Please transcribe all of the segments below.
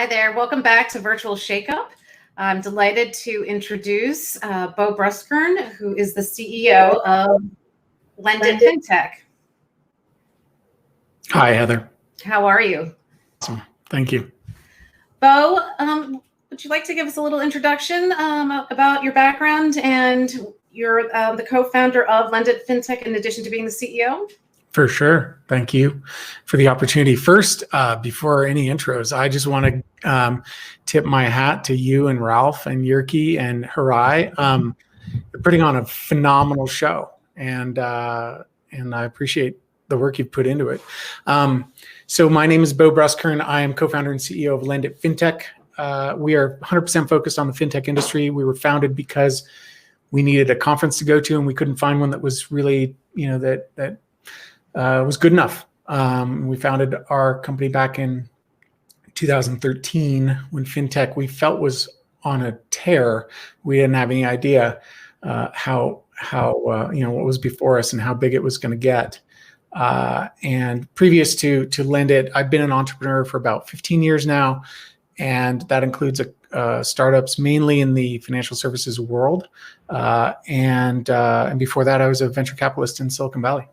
there. Welcome back to Virtual Shakeup. I'm delighted to introduce Bo Bruskern, who is the CEO of Lendit FinTech. Hi, Heather. How are you? Awesome. Thank you. Bo, would you like to give us a little introduction about your background, and you're the co-founder of Lendit FinTech in addition to being the CEO? For sure. Thank you for the opportunity. First, before any intros, I just want to tip my hat to you and Ralph and Yerke and Harai. You're putting on a phenomenal show, and I appreciate the work you've put into it. So my name is Bo Bruskern. I am co-founder and CEO of Lendit FinTech. We are 100% focused on the fintech industry. We were founded because we needed a conference to go to, and we couldn't find one that was really, that was good enough. We founded our company back in 2013 when fintech we felt was on a tear. We didn't have any idea how what was before us and how big it was going to get. And previous to Lendit, I've been an entrepreneur for about 15 years now, and that includes startups mainly in the financial services world. And before that, I was a venture capitalist in Silicon Valley.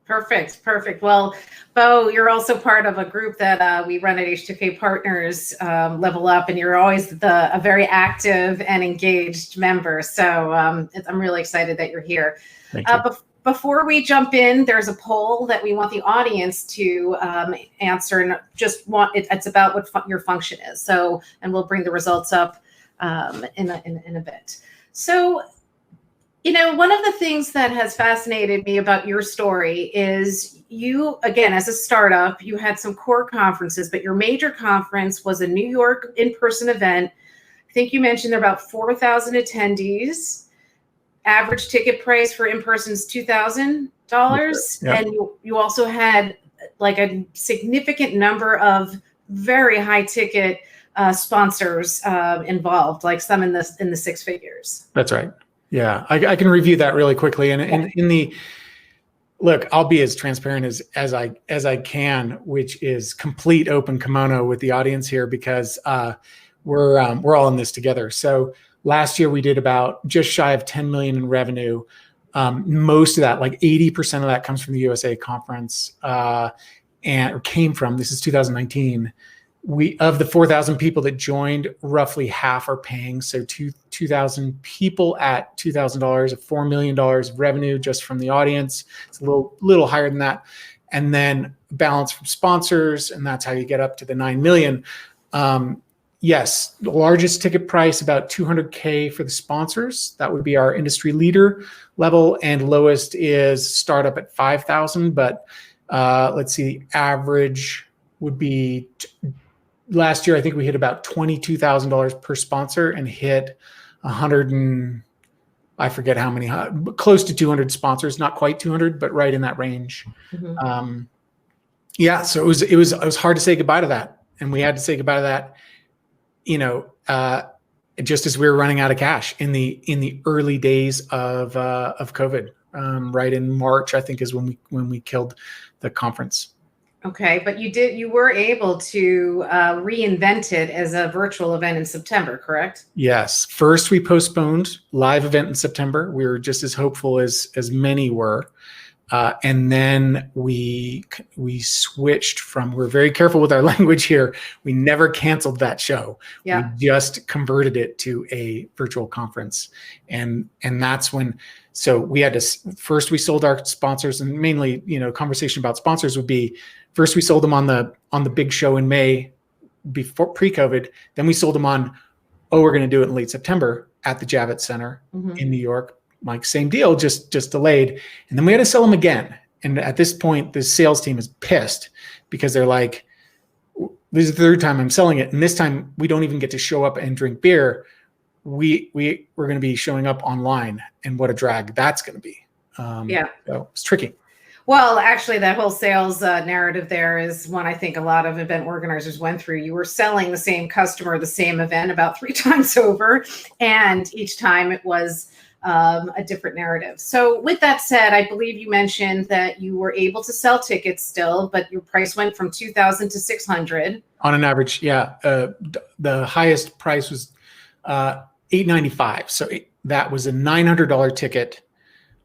Perfect. Well, Bo, you're also part of a group that we run at H2K Partners, Level Up, and you're always a very active and engaged member. So I'm really excited that you're here. Thank you. Before we jump in, there's a poll that we want the audience to answer, and it's about what your function is. So, and we'll bring the results up in a bit. So, one of the things that has fascinated me about your story is you, again, as a startup, you had some core conferences, but your major conference was a New York in-person event. I think you mentioned there are about 4,000 attendees. Average ticket price for in-person is $2,000. Yep. And you also had like a significant number of very high ticket sponsors involved, like some in the six figures. That's right. Yeah, I can review that really quickly. And look, I'll be as transparent as I can, which is complete open kimono with the audience here, because we're all in this together. So last year we did about just shy of 10 million in revenue. Most of that, like 80% of that, comes from the USA conference, or came from. This is 2019. Of the 4,000 people that joined, roughly half are paying. So 2,000 people at $2,000, $4 million of revenue just from the audience. It's a little higher than that. And then balance from sponsors, and that's how you get up to the 9 million. Yes, the largest ticket price, about $200K for the sponsors. That would be our industry leader level, and lowest is startup at 5,000. But let's see, average would be last year, I think we hit about $22,000 per sponsor and hit 100 and I forget how many, close to 200 sponsors, not quite 200, but right in that range. Mm-hmm. So it was hard to say goodbye to that, and we had to say goodbye to that, just as we were running out of cash in the early days of COVID. Right in March, I think, is when we killed the conference. Okay, but you were able to reinvent it as a virtual event in September, correct? Yes. First, we postponed live event in September. We were just as hopeful as many were. And then we switched from, we're very careful with our language here. We never canceled that show. Yeah. We just converted it to a virtual conference. And that's when, so we had to, first we sold our sponsors, and mainly, conversation about sponsors would be, first we sold them on the big show in May before pre-COVID. Then we sold them on, we're going to do it in late September at the Javits Center in New York. Like, same deal, just delayed. And then we had to sell them again. And at this point, the sales team is pissed because they're like, this is the third time I'm selling it. And this time we don't even get to show up and drink beer. We're going to be showing up online, and what a drag that's going to be. So it's tricky. Well, actually, that whole sales narrative there is one I think a lot of event organizers went through. You were selling the same customer, the same event about 3 times over, and each time it was a different narrative. So with that said, I believe you mentioned that you were able to sell tickets still, but your price went from 2,000 to 600 on an average. Yeah, the highest price was $895. So that was a $900 ticket,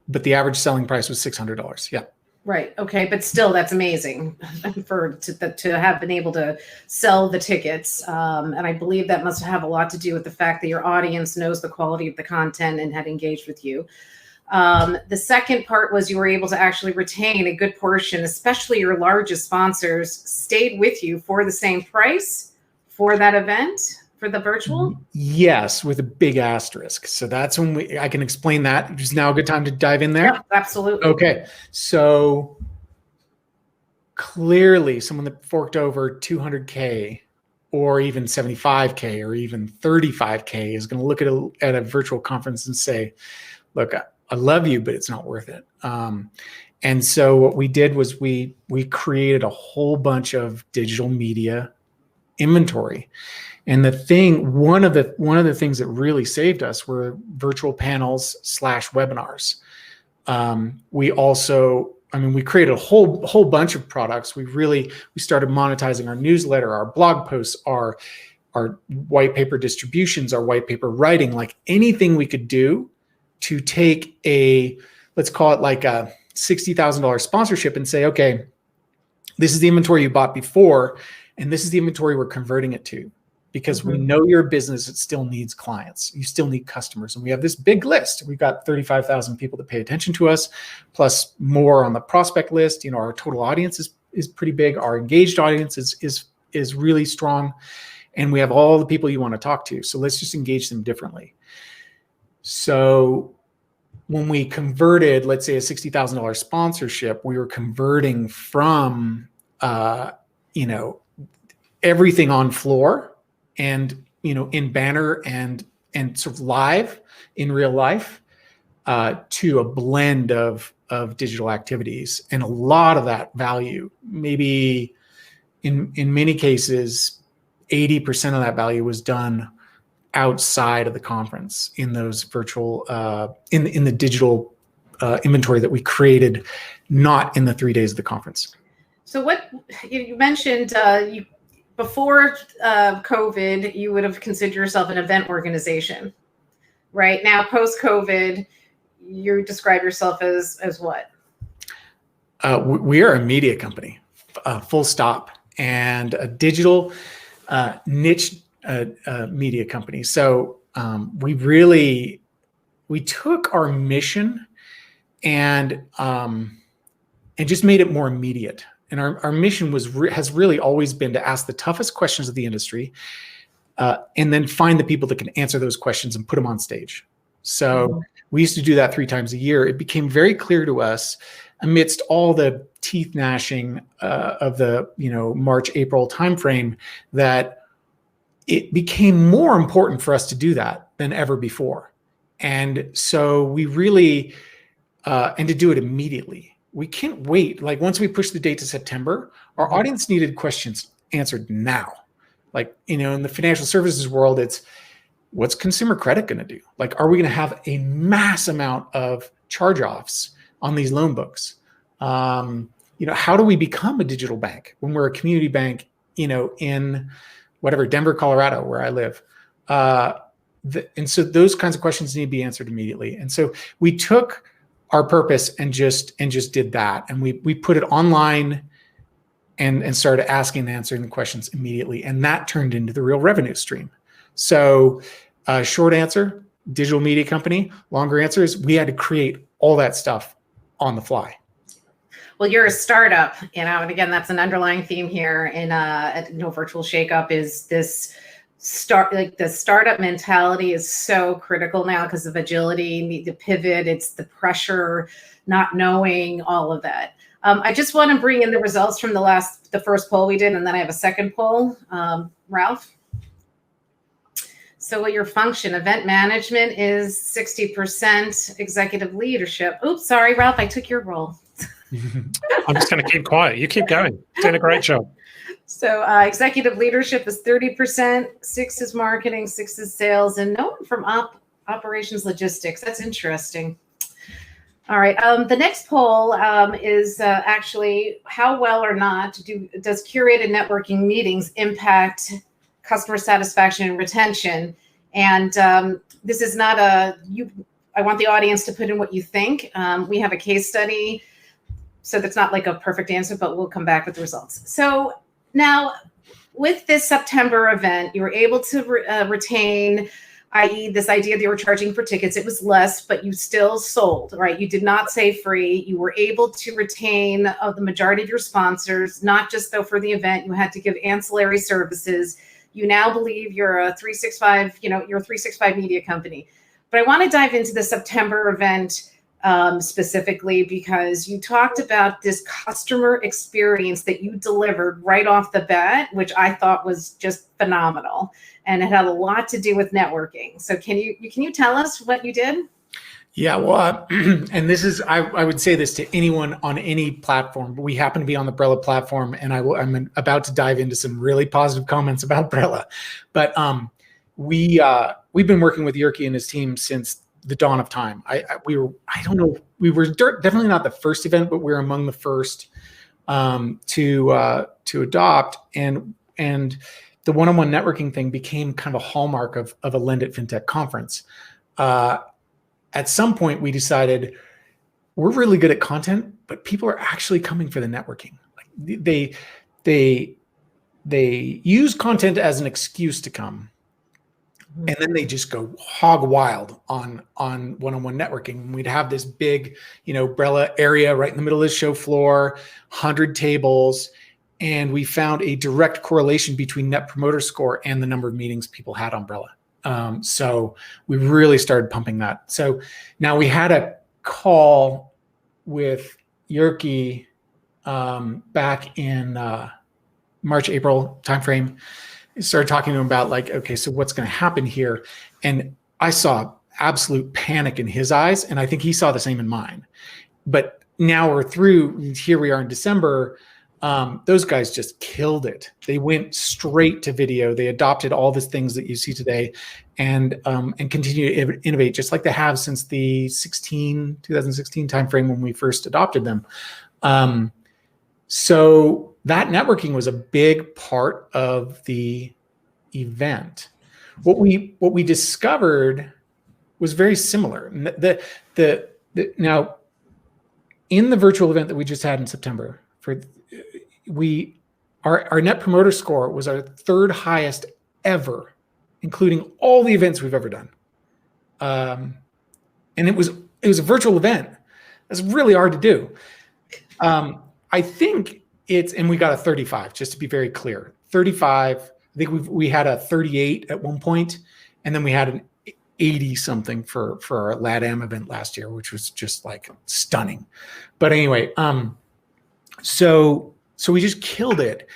but the average selling price was $600. Yeah. Right. Okay. But still, that's amazing to have been able to sell the tickets. And I believe that must have a lot to do with the fact that your audience knows the quality of the content and had engaged with you. The second part was you were able to actually retain a good portion, especially your largest sponsors stayed with you for the same price for that event, for the virtual? Yes, with a big asterisk. So that's when I can explain that. Is now a good time to dive in there? Yeah, absolutely. Okay. So clearly someone that forked over 200K or even 75K or even 35K is going to look at a virtual conference and say, look, I love you, but it's not worth it. And so what we did was we created a whole bunch of digital media inventory. And one of the things that really saved us were virtual panels / webinars. We created a whole bunch of products. We started monetizing our newsletter, our blog posts, our white paper distributions, our white paper writing, like anything we could do to take let's call it like a $60,000 sponsorship and say, okay, this is the inventory you bought before, and this is the inventory we're converting it to. Because we know you're a business that still needs clients. You still need customers. And we have this big list. We've got 35,000 people that pay attention to us, plus more on the prospect list. Our total audience is pretty big. Our engaged audience is really strong. And we have all the people you want to talk to. So let's just engage them differently. So when we converted, let's say a $60,000 sponsorship, we were converting from, everything on floor and in banner and sort of live in real life to a blend of digital activities. And a lot of that value, maybe in many cases 80% of that value was done outside of the conference in those virtual in the digital inventory that we created, not in the 3 days of the conference. So what you mentioned, before COVID, you would have considered yourself an event organization. Right now, post-COVID, you describe yourself as what? We are a media company, full stop, and a digital niche media company. So we took our mission and just made it more immediate. And our mission has really always been to ask the toughest questions of the industry and then find the people that can answer those questions and put them on stage. So we used to do that 3 times a year. It became very clear to us amidst all the teeth gnashing of the March, April timeframe that it became more important for us to do that than ever before. And so we really, and to do it immediately. We can't wait. Like once we push the date to September, our audience needed questions answered now. Like, in the financial services world, it's what's consumer credit going to do? Like, are we going to have a mass amount of charge-offs on these loan books? How do we become a digital bank when we're a community bank, in whatever, Denver, Colorado, where I live? And so those kinds of questions need to be answered immediately. And so we took our purpose and just did that. And we put it online and started asking and answering the questions immediately. And that turned into the real revenue stream. So short answer, digital media company. Longer answer is we had to create all that stuff on the fly. Well, you're a startup, and again, that's an underlying theme here in Virtual Shakeup is this the startup mentality is so critical now because of agility, need to pivot. It's the pressure, not knowing all of that. I just want to bring in the results from the first poll we did, and then I have a second poll. Ralph. So your function, event management is 60%, executive leadership. Oops, sorry, Ralph, I took your role. I'm just going to keep quiet. You keep going. Doing a great job. So executive leadership is 30%, 6 is marketing, 6 is sales, and no one from Operations logistics. That's interesting. All right. The next poll is actually how well or not does curated networking meetings impact customer satisfaction and retention? And this is not I want the audience to put in what you think. We have a case study, so that's not like a perfect answer, but we'll come back with the results. So now with this September event, you were able to retain, i.e. this idea that you were charging for tickets. It was less, but you still sold, right? You did not say free. You were able to retain the majority of your sponsors, not just though for the event, you had to give ancillary services. You now believe you're a 365, you're a 365 media company. But I want to dive into the September event specifically because you talked about this customer experience that you delivered right off the bat, which I thought was just phenomenal. And it had a lot to do with networking. So can you tell us what you did? Yeah, well, and this is, I would say this to anyone on any platform, but we happen to be on the Brella platform, and I'm about to dive into some really positive comments about Brella. But we've been working with Yerky and his team since the dawn of time. We were definitely not the first event, but we were among the first to adopt, and the one-on-one networking thing became kind of a hallmark of a Lend It FinTech conference. At some point, we decided we're really good at content, but people are actually coming for the networking. Like they use content as an excuse to come, and then they just go hog wild on one-on-one networking. We'd have this big, Brella area right in the middle of the show floor, 100 tables. And we found a direct correlation between Net Promoter Score and the number of meetings people had on Brella. So we really started pumping that. So now we had a call with Yerky back in March, April timeframe. Started talking to him about okay, so what's going to happen here? And I saw absolute panic in his eyes, and I think he saw the same in mine. But now we're through. Here we are in December. Those guys just killed it. They went straight to video. They adopted all the things that you see today, and continue to innovate just like they have since the 2016 timeframe when we first adopted them. So that networking was a big part of the event. What we discovered was very similar. Now, in the virtual event that we just had in September, our Net Promoter Score was our third highest ever, including all the events we've ever done. And it was a virtual event. That's really hard to do. I think and we got a 35, just to be very clear. 35, I think we had a 38 at one point, and then we had an 80 something for our LATAM event last year, which was just like stunning. But anyway, so we just killed it.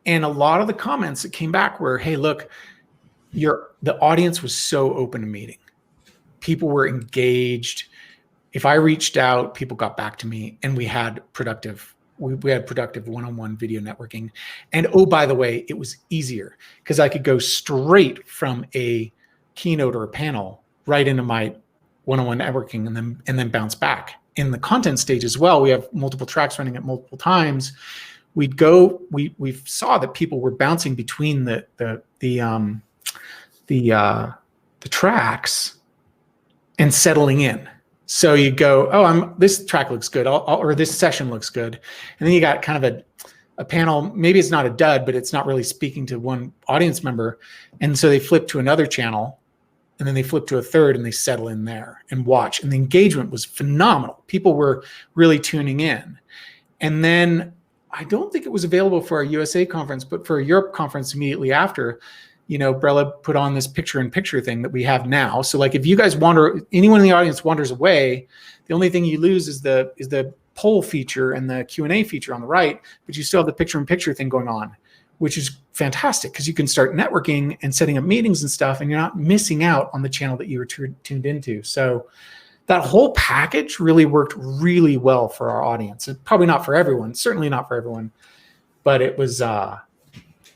And a lot of the comments that came back were, hey, look, the audience was so open to meeting. People were engaged. If I reached out, people got back to me, and we had productive one-on-one video networking. And oh, by the way, it was easier because I could go straight from a keynote or a panel right into my one-on-one networking and then bounce back. In the content stage as well, we have multiple tracks running at multiple times. We saw that people were bouncing between the tracks and settling in. So you go, this track looks good, or this session looks good, and then you got kind of a panel. Maybe it's not a dud, but it's not really speaking to one audience member, and so they flip to another channel, and then they flip to a third, and they settle in there and watch. And the engagement was phenomenal. People were really tuning in. And then I don't think it was available for our USA conference, but for a Europe conference immediately after, Brella put on this picture-in-picture thing that we have now. So like if you guys anyone in the audience wanders away, the only thing you lose is the poll feature and the Q&A feature on the right, but you still have the picture-in-picture thing going on, which is fantastic because you can start networking and setting up meetings and stuff, and you're not missing out on the channel that you were tuned into. So that whole package really worked really well for our audience. Probably not for everyone, certainly not for everyone, but it was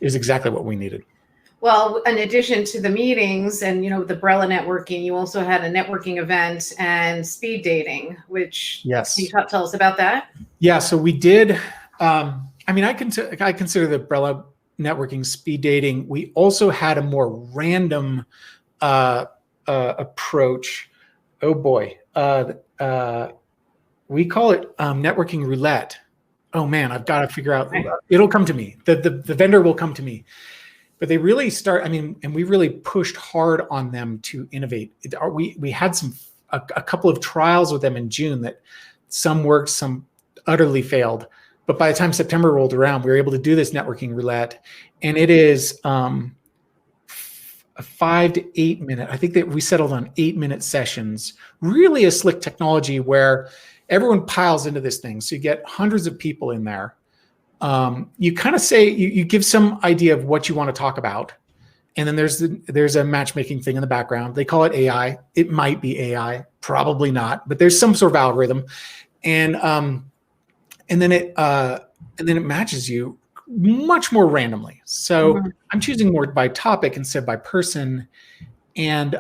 exactly what we needed. Well, in addition to the meetings and, the Brella networking, you also had a networking event and speed dating, which Yes. can you tell us about that? Yeah. So we did. I consider the Brella networking speed dating. We also had a more random approach. Oh boy. We call it networking roulette. Oh man, I've got to figure out. It'll come to me. The vendor will come to me. But they really and we really pushed hard on them to innovate. We had a couple of trials with them in June that some worked, some utterly failed. But by the time September rolled around, we were able to do this networking roulette, and it is a 5 to 8 minute. I think that we settled on 8-minute sessions. Really a slick technology where everyone piles into this thing. So you get hundreds of people in there. You kind of say, you give some idea of what you want to talk about. And then there's a matchmaking thing in the background. They call it AI. It might be AI, probably not, but there's some sort of algorithm. And then it matches you much more randomly. So I'm choosing more by topic instead by person. And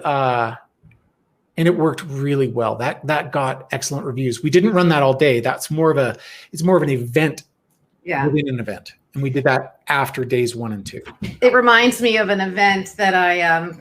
it worked really well. That got excellent reviews. We didn't run that all day. It's more of an event within an event. And we did that after days 1 and 2. It reminds me of an event that I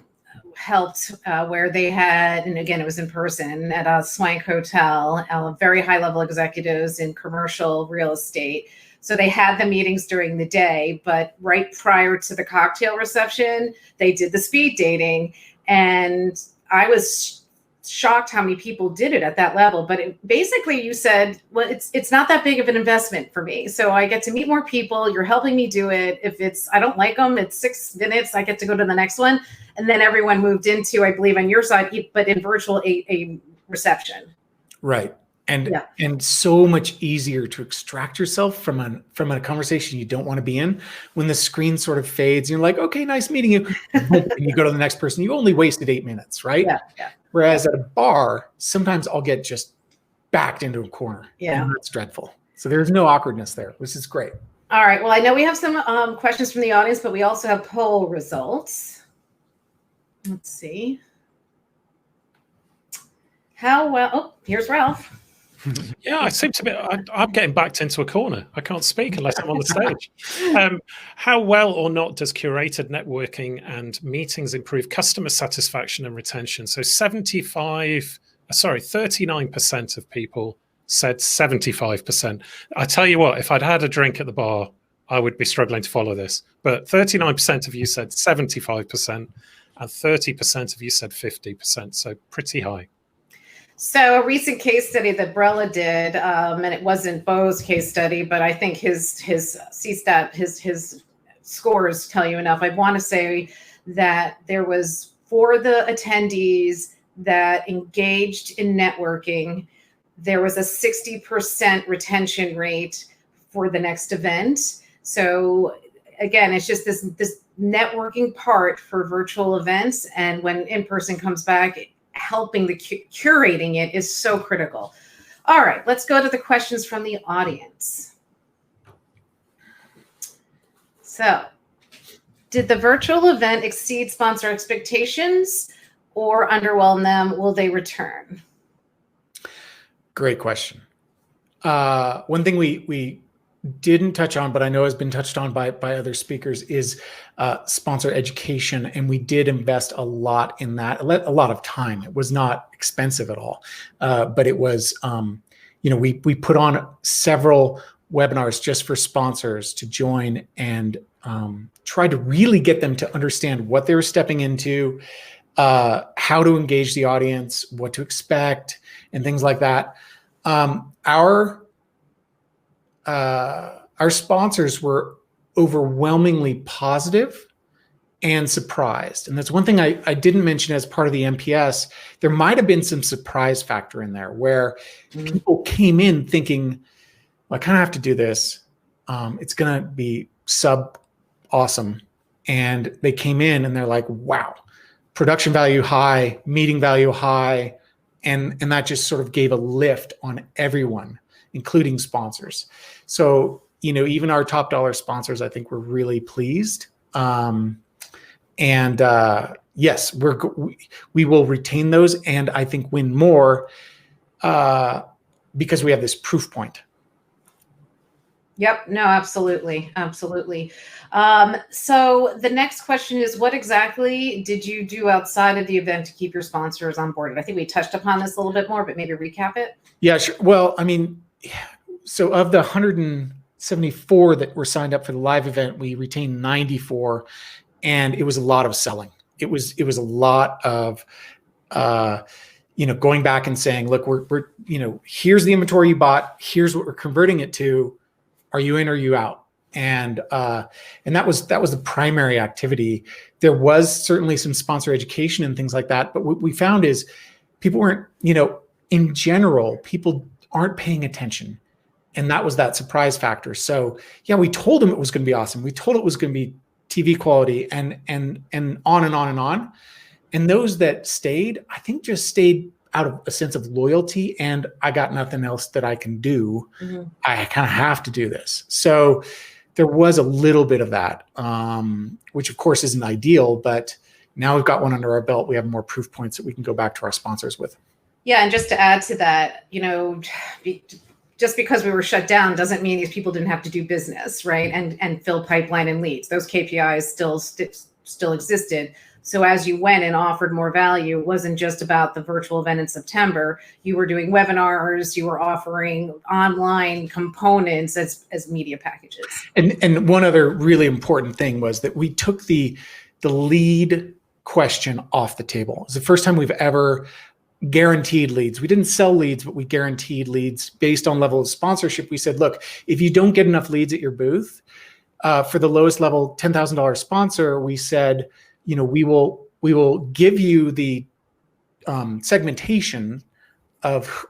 helped where they had, and again, it was in person at a Swank Hotel, very high level executives in commercial real estate. So they had the meetings during the day, but right prior to the cocktail reception, they did the speed dating. And I was shocked how many people did it at that level. But basically you said, well, it's not that big of an investment for me. So I get to meet more people. You're helping me do it. If I don't like them, it's 6 minutes. I get to go to the next one. And then everyone moved into, I believe on your side, but in virtual, a reception. Right. And so much easier to extract yourself from a conversation you don't want to be in when the screen sort of fades. You're like, okay, nice meeting you. And you go to the next person. You only wasted 8 minutes, right? Yeah. Whereas at a bar, sometimes I'll get just backed into a corner. Yeah. And that's dreadful. So there's no awkwardness there, which is great. All right. Well, I know we have some questions from the audience, but we also have poll results. Let's see. How well? Oh, here's Ralph. Yeah, I seem to be. I'm getting backed into a corner. I can't speak unless I'm on the stage. How well or not does curated networking and meetings improve customer satisfaction and retention? So 39% of people said 75%. I tell you what, if I'd had a drink at the bar, I would be struggling to follow this. But 39% of you said 75%, and 30% of you said 50%. So pretty high. So a recent case study that Brella did, and it wasn't Bo's case study, but I think his CSAT, his scores tell you enough. I want to say that there was, for the attendees that engaged in networking, there was a 60% retention rate for the next event. So again, it's just this networking part for virtual events, and when in-person comes back, helping the curating it is so critical. All right, let's go to the questions from the audience. So, did the virtual event exceed sponsor expectations or underwhelm them? Will they return? Great question. One thing we didn't touch on, but I know has been touched on by other speakers, is sponsor education. And we did invest a lot in that, a lot of time. It was not expensive at all, but it was, we put on several webinars just for sponsors to join and try to really get them to understand what they were stepping into, how to engage the audience, what to expect, and things like that. Our sponsors were overwhelmingly positive and surprised. And that's one thing I didn't mention as part of the MPS. There might have been some surprise factor in there where people came in thinking, well, I kind of have to do this. It's going to be awesome. And they came in and they're like, wow, production value high, meeting value high. And that just sort of gave a lift on everyone, including sponsors. So, even our top dollar sponsors, I think, were really pleased. And yes, we will retain those, and I think win more because we have this proof point. Yep. No, absolutely. Absolutely. So the next question is, what exactly did you do outside of the event to keep your sponsors on board? I think we touched upon this a little bit more, but maybe recap it. Yeah, sure. Well, I mean, so of the 174 that were signed up for the live event, we retained 94, and it was a lot of selling. It was a lot of, going back and saying, look, we're here's the inventory you bought. Here's what we're converting it to. Are you in or are you out? And that was the primary activity. There was certainly some sponsor education and things like that. But what we found is people weren't, in general, people aren't paying attention. And that was that surprise factor. So yeah, we told them it was going to be awesome. We told it was going to be TV quality and on and on and on. And those that stayed, I think just stayed out of a sense of loyalty and I got nothing else that I can do. Mm-hmm. I kind of have to do this. So there was a little bit of that, which of course isn't ideal, but now we've got one under our belt. We have more proof points that we can go back to our sponsors with. Yeah. And just to add to that, just because we were shut down doesn't mean these people didn't have to do business, right? And fill pipeline and leads. Those KPIs still existed. So as you went and offered more value, it wasn't just about the virtual event in September. You were doing webinars, you were offering online components as media packages. And one other really important thing was that we took the lead question off the table. It's the first time we've ever guaranteed leads. We didn't sell leads, but we guaranteed leads based on level of sponsorship. We said, look, if you don't get enough leads at your booth, for the lowest level $10,000 sponsor, we said, we will give you the segmentation of,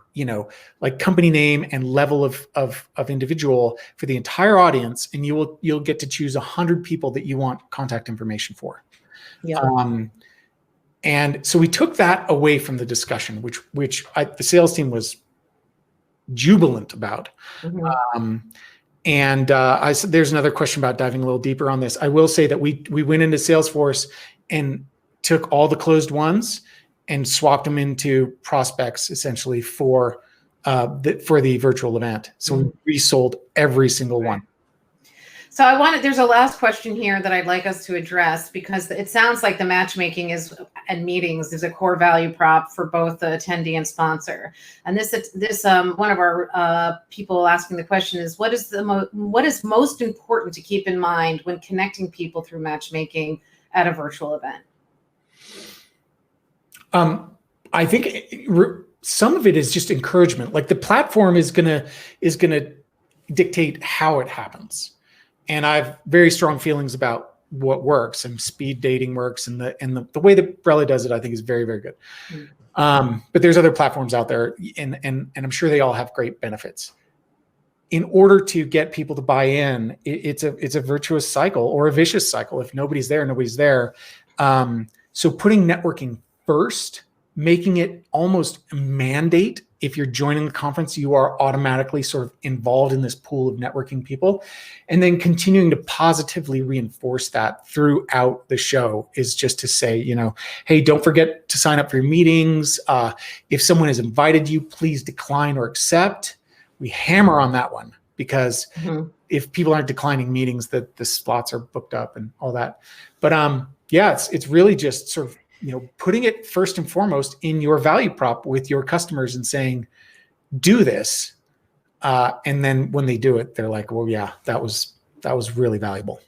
like company name and level of individual for the entire audience. And you'll get to choose 100 people that you want contact information for. Yeah. And so we took that away from the discussion, which the sales team was jubilant about. Mm-hmm. I said, there's another question about diving a little deeper on this. I will say that we went into Salesforce and took all the closed ones and swapped them into prospects essentially for the virtual event. So we resold every single one. So there's a last question here that I'd like us to address because it sounds like the matchmaking and meetings is a core value prop for both the attendee and sponsor. And this one of our people asking the question is, what is most important to keep in mind when connecting people through matchmaking at a virtual event? I think some of it is just encouragement. Like the platform is gonna dictate how it happens. And I have very strong feelings about what works, and speed dating works, and the way that Brella does it, I think, is very, very good. Mm. But there's other platforms out there, and I'm sure they all have great benefits. In order to get people to buy in, it's a virtuous cycle or a vicious cycle. If nobody's there, nobody's there. So putting networking first, making it almost a mandate. If you're joining the conference, you are automatically sort of involved in this pool of networking people, and then continuing to positively reinforce that throughout the show is just to say, hey, don't forget to sign up for your meetings. If someone has invited you, please decline or accept. We hammer on that one because if people aren't declining meetings, that the slots are booked up and all that. But it's really just sort of putting it first and foremost in your value prop with your customers and saying, do this. And then when they do it, they're like, well, yeah, that was really valuable.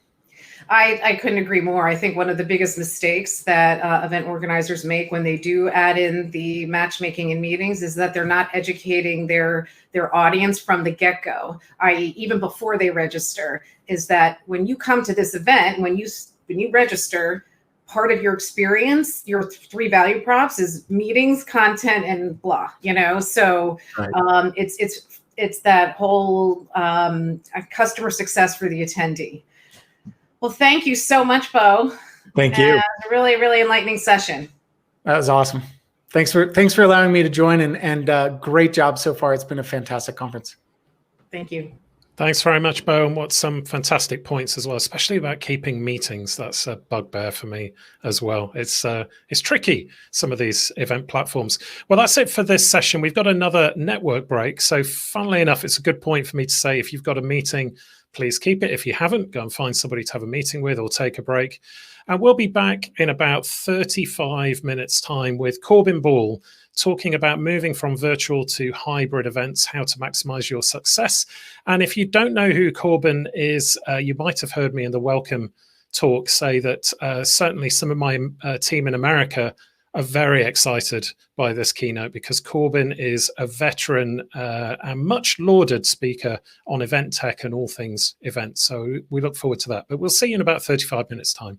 I couldn't agree more. I think one of the biggest mistakes that event organizers make when they do add in the matchmaking and meetings is that they're not educating their audience from the get-go, i.e. even before they register, is that when you come to this event, when you register, part of your experience, your 3 value props is meetings, content, and blah, So right. It's that whole customer success for the attendee. Well, thank you so much, Bo. Thank you. A really, really enlightening session. That was awesome. Thanks for allowing me to join, and great job so far. It's been a fantastic conference. Thank you. Thanks very much, Bo, and what some fantastic points as well, especially about keeping meetings. That's a bugbear for me as well. It's tricky, some of these event platforms. Well, that's it for this session. We've got another network break. So funnily enough, it's a good point for me to say, if you've got a meeting, please keep it. If you haven't, go and find somebody to have a meeting with or take a break. And we'll be back in about 35 minutes time with Corbin Ball, talking about moving from virtual to hybrid events, how to maximize your success. And if you don't know who Corbin is, you might have heard me in the welcome talk say that certainly some of my team in America are very excited by this keynote, because Corbin is a veteran and much lauded speaker on event tech and all things events. So we look forward to that. But we'll see you in about 35 minutes time.